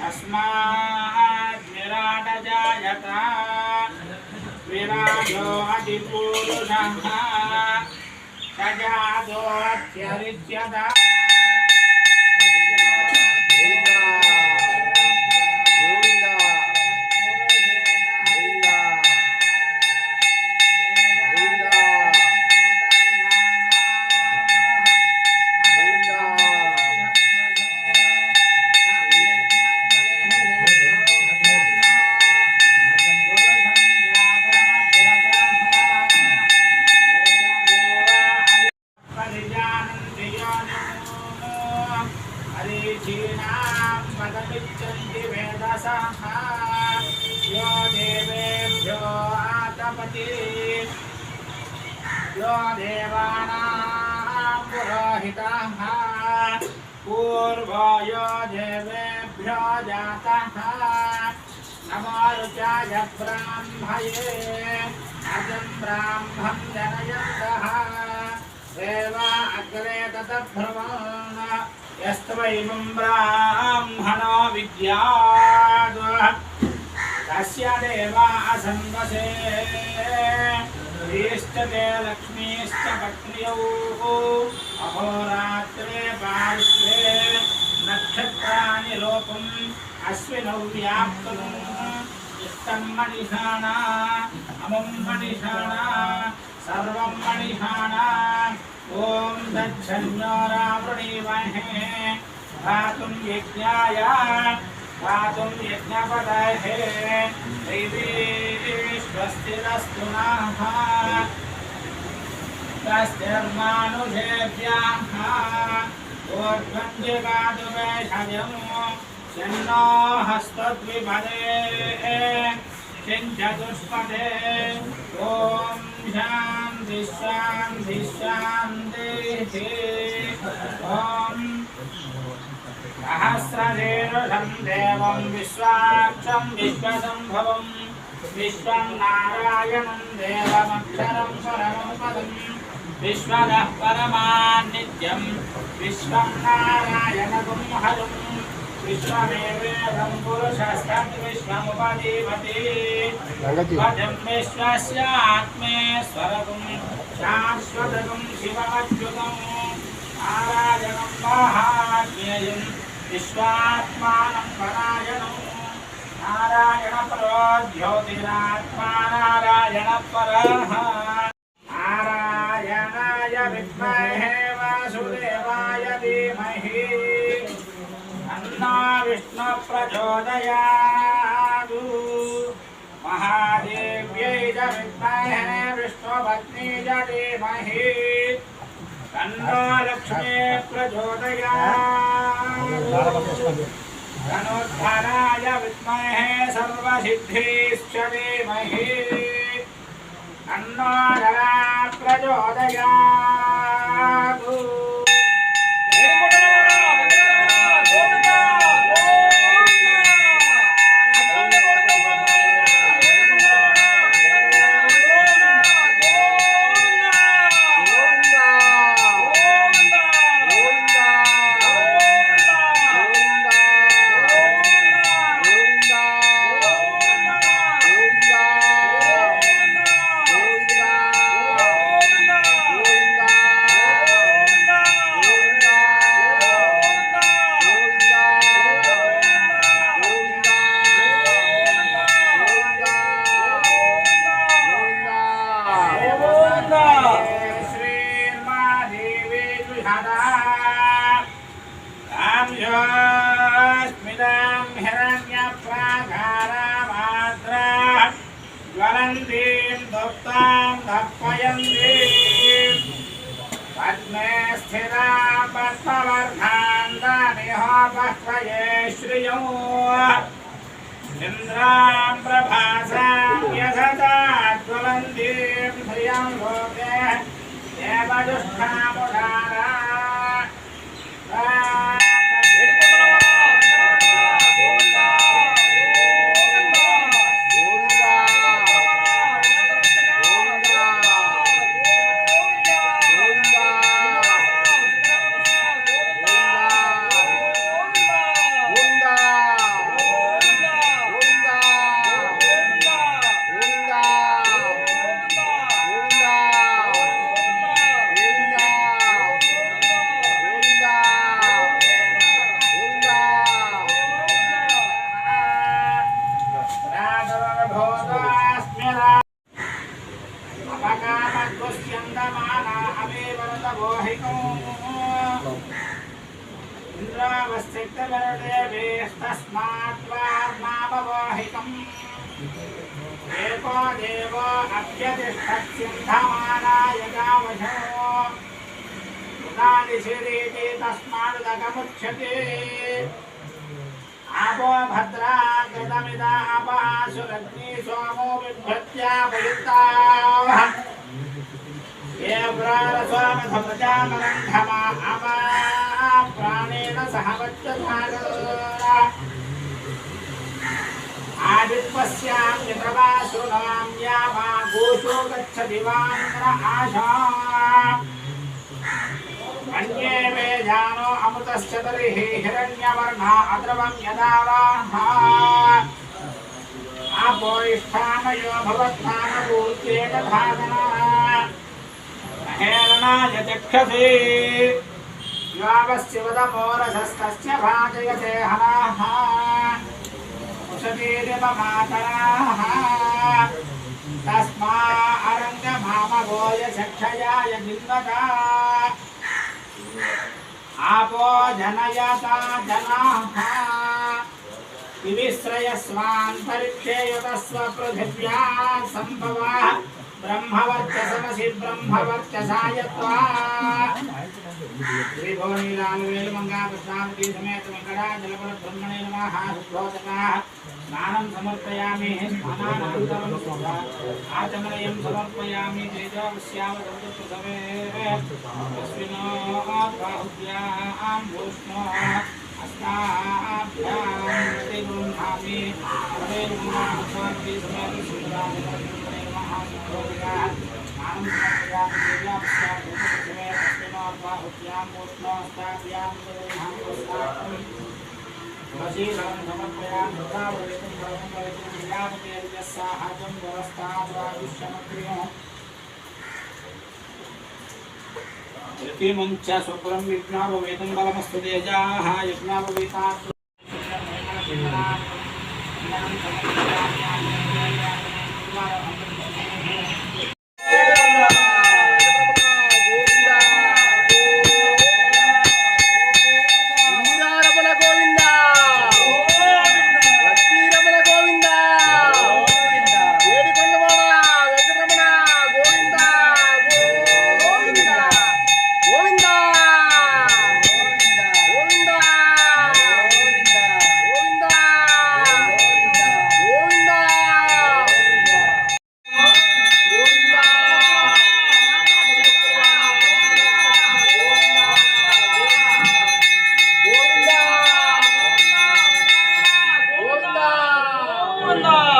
अस्मात् विराट जायत विराजो अधिपुरुषः सजातो अत्यरिच्यता यो देवेभ्यो आतपति यो देवानां पुरोहितः पूर्वो यो देवेभ्यो जातः नमो रुचाय ब्राह्मये अजं ब्राह्मं जनयन्तः देवा अग्रे ततभ्रमन् यस्त्वैवं ब्राह्मणो विद्याद् तस्य देवा असन्वसे इष्टते लक्ष्मीश्च पत्न्यौ अहोरात्रे पार्श्वे नक्षत्राणि लोकम् अश्विनौ व्याप्तुम् इष्टं मणिषाणा अमुं मणिषाणा सर्वं मणिषाणा ॐ दक्षिण्यो रावृणीमहे धातुं यज्ञाय धातुं यज्ञपतये देवी स्वस्तिरस्तु नः स्वस्तिर्मानुषेभ्यः ऊर्ध्वञ्जिगातु वैषजं शन्नो हस्तद्विपदे चिञ्चतुष्पदे ॐ शान्ति शान्ति शान्तिः ॐ सहस्रशीर्षं देवं विश्वाक्षं विश्वसम्भवं विश्वं नारायणं देवमक्षरं परमं पदं विश्वतः परमान्नित्यं विश्वं नारायणगुं हरं विश्वमेवेदं पुरुषस्तद्विश्वमुपजीवति भजं विश्वस्यात्मेश्वरगुं शाश्वतगुं शिवमच्युतं नारायणं महाज्ञेयं विश्वात्मानं परायणं नारायणपरो ज्योतिरात्मा नारायणपरः नारायणाय विद्महे वासुदेवाय धीमहि तन्नो विष्णुः प्रचोदयात् महादेव्यै च विद्महे विष्णुपत्नी च धीमहि तन्नो लक्ष्मीः प्रचोदयात् धनुर्धराय विद्महे सर्वसिद्धिश्च धीमहि तन्नो धरा प्रचोदयात् स्मितां हिरण्यप्राकारामाद्रां ज्वलन्तीं दुप्तां तर्पयन्तीं पद्मे स्थिरां पद्मवर्धान्तामिह बह्वये श्रियो इन्द्रां प्रभासां यशसा ज्वलन्तीं धियं लोके देवदुष्टामुदारा इन्द्रावस्तिक्तवरदेवेस्तस्मात् एको देवो अभ्यतिष्ठत्सिन्धमानाय गावशो उदादिशिरीति तस्मादुदकमुच्यते आपो भद्रा कृतमिदा अपासुरग्नि सोमो बिभ्रत्यापयुक्ताः ये प्राणस्वामधमजामरन्धमा अमा प्राणेन सह वच्चधागरा आदित्वस्याम्यप्रवासुनां यामा गोषो गच्छति वान्द्र आशा अन्ये वेदानो अमृतश्च तर्हि हिरण्यवर्णा अद्रवं यदा वाहा आपो इष्ठामयो भवत्मानपूर्त्येन धातना हेरणाय चक्षसे यावस्यवदमोरधस्तस्य भाजयते हनाः उषतीरिवमातराः तस्मा अरङ्गमामगोय चक्षयाय दिन्वता आपो जनयता जनाः विविश्रयस्वान् परीक्षेयुतस्व पृथिव्या सम्भवः ब्रह्मवर्चसमसि ब्रह्मवर्चसायत्वा श्रीभुवनीलालवेलमङ्गापद्मावती समेत वेङ्कटाचलपद ब्रह्मणे नमः शुद्धोदकाः स्नानं समर्पयामि स्नानानन्तरं आचमनयं समर्पयामि तेजोवस्यावदन्तप्रसवे तस्मिन् बाहुभ्यां भूष्णो अस्ताभ्यां प्रतिगृह्णामि सर्वेर्मङ्गापद्मावती समेत सुन्दराचलपद स्नानं समर्पयामि तेजोवस्यावदन्तप्रसवे बाहुभ्यां भूष्णो अस्ताभ्यां प्रतिगृह्णामि वशीलं समर्पयामि तावदेतं सर्वं भवेत् क्रियापतेर्यस्साहायं व्यवस्थाद्वायुष्यमग्र्यो यतिमञ्च स्वपुरं विघ्नापवेतं बलमस्तु तेजाः यज्ञापवेतात् Anda!